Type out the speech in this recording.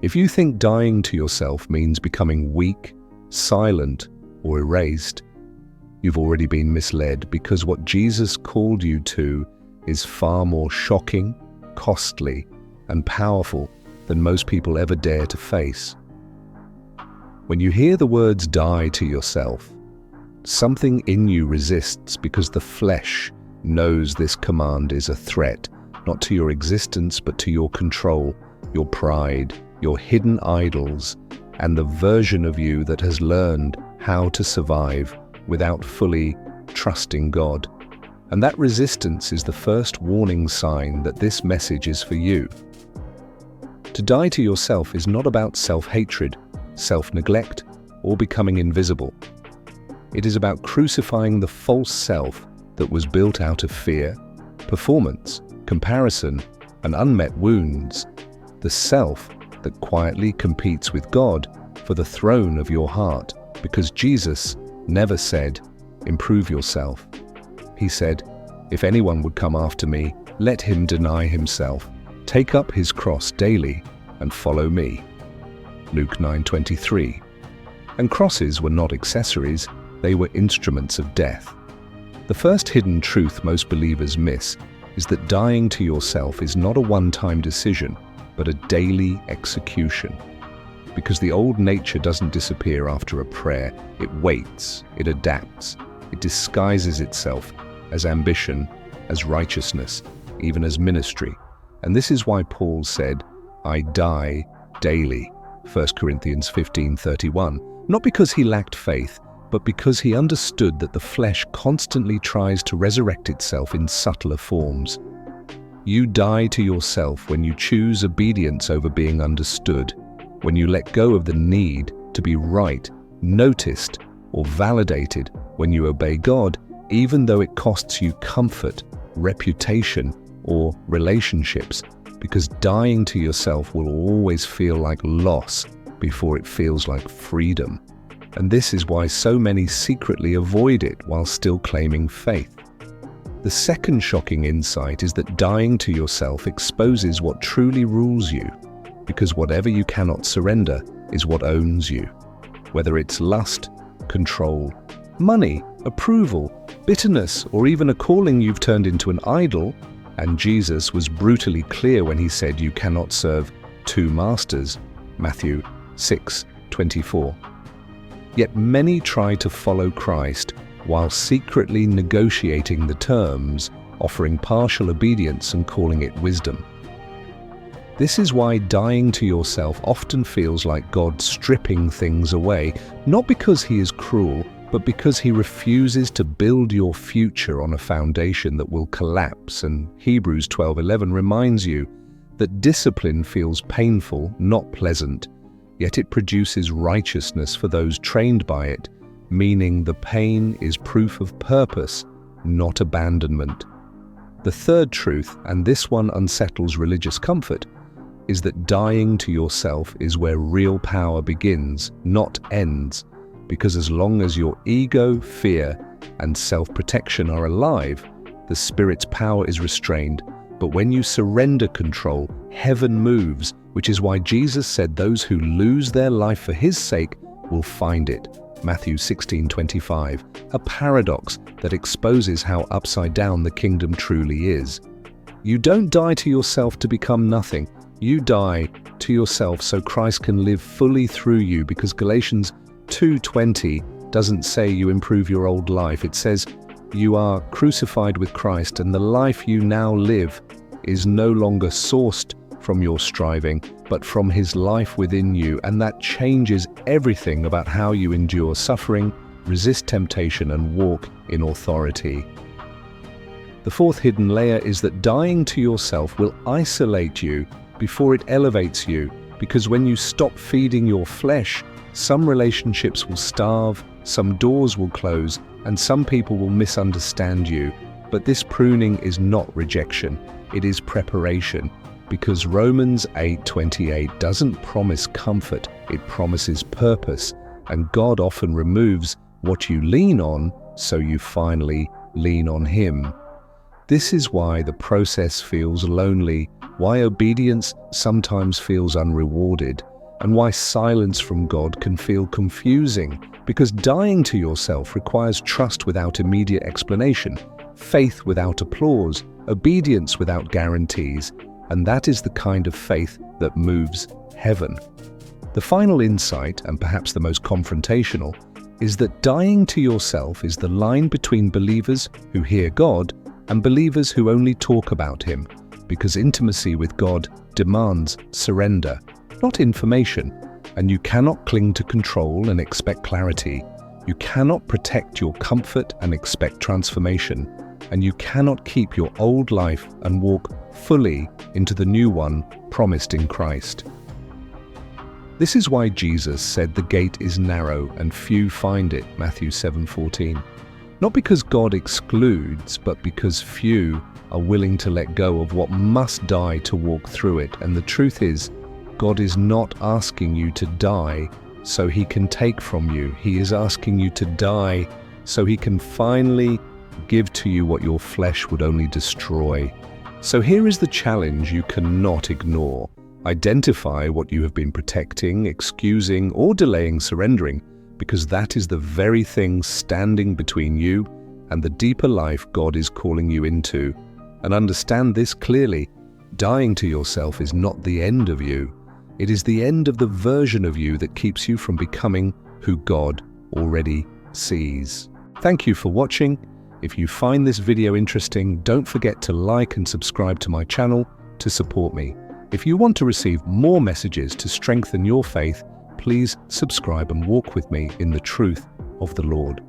If you think dying to yourself means becoming weak, silent, or erased, you've already been misled, because what Jesus called you to is far more shocking, costly, and powerful than most people ever dare to face. When you hear the words "die to yourself," something in you resists, because the flesh knows this command is a threat, not to your existence, but to your control, your pride, your hidden idols, and the version of you that has learned how to survive without fully trusting God. And that resistance is the first warning sign that this message is for you. To die to yourself is not about self-hatred, self-neglect, or becoming invisible. It is about crucifying the false self that was built out of fear, performance, comparison, and unmet wounds. The self that quietly competes with God for the throne of your heart, because Jesus never said, "Improve yourself." He said, "If anyone would come after me, let him deny himself, take up his cross daily, and follow me." Luke 9:23. And crosses were not accessories, they were instruments of death. The first hidden truth most believers miss is that dying to yourself is not a one-time decision, but a daily execution. Because the old nature doesn't disappear after a prayer, it waits, it adapts, it disguises itself as ambition, as righteousness, even as ministry. And this is why Paul said, "I die daily," 1 Corinthians 15:31, not because he lacked faith, but because he understood that the flesh constantly tries to resurrect itself in subtler forms. You die to yourself when you choose obedience over being understood, when you let go of the need to be right, noticed, or validated, when you obey God, even though it costs you comfort, reputation, or relationships, because dying to yourself will always feel like loss before it feels like freedom. And this is why so many secretly avoid it while still claiming faith. The second shocking insight is that dying to yourself exposes what truly rules you, because whatever you cannot surrender is what owns you. Whether it's lust, control, money, approval, bitterness, or even a calling you've turned into an idol, and Jesus was brutally clear when he said you cannot serve two masters, Matthew 6:24. Yet many try to follow Christ while secretly negotiating the terms, offering partial obedience and calling it wisdom. This is why dying to yourself often feels like God stripping things away, not because he is cruel, but because he refuses to build your future on a foundation that will collapse. And Hebrews 12:11 reminds you that discipline feels painful, not pleasant, yet it produces righteousness for those trained by it, meaning the pain is proof of purpose, not abandonment. The third truth, and this one unsettles religious comfort, is that dying to yourself is where real power begins, not ends, because as long as your ego, fear, and self-protection are alive, the Spirit's power is restrained. But when you surrender control, heaven moves, which is why Jesus said those who lose their life for his sake will find it. Matthew 16:25, a paradox that exposes how upside down the kingdom truly is. You don't die to yourself to become nothing. You die to yourself so Christ can live fully through you, because Galatians 2:20 doesn't say you improve your old life. It says you are crucified with Christ, and the life you now live is no longer sourced from your striving, but from his life within you, and that changes everything about how you endure suffering, resist temptation, and walk in authority. The fourth hidden layer is that dying to yourself will isolate you before it elevates you, because when you stop feeding your flesh, some relationships will starve, some doors will close, and some people will misunderstand you. But this pruning is not rejection, it is preparation, because Romans 8:28 doesn't promise comfort, it promises purpose, and God often removes what you lean on so you finally lean on him. This is why the process feels lonely, why obedience sometimes feels unrewarded, and why silence from God can feel confusing, because dying to yourself requires trust without immediate explanation, faith without applause, obedience without guarantees, and that is the kind of faith that moves heaven. The final insight, and perhaps the most confrontational, is that dying to yourself is the line between believers who hear God and believers who only talk about Him, because intimacy with God demands surrender, not information, and you cannot cling to control and expect clarity. You cannot protect your comfort and expect transformation, and you cannot keep your old life and walk fully into the new one promised in Christ. This is why Jesus said the gate is narrow and few find it, Matthew 7:14. Not because God excludes, but because few are willing to let go of what must die to walk through it. And the truth is, God is not asking you to die so He can take from you. He is asking you to die so He can finally give to you what your flesh would only destroy. So here is the challenge you cannot ignore. Identify what you have been protecting, excusing, or delaying surrendering, because that is the very thing standing between you and the deeper life God is calling you into. And understand this clearly: dying to yourself is not the end of you. It is the end of the version of you that keeps you from becoming who God already sees. Thank you for watching. If you find this video interesting, don't forget to like and subscribe to my channel to support me. If you want to receive more messages to strengthen your faith, please subscribe and walk with me in the truth of the Lord.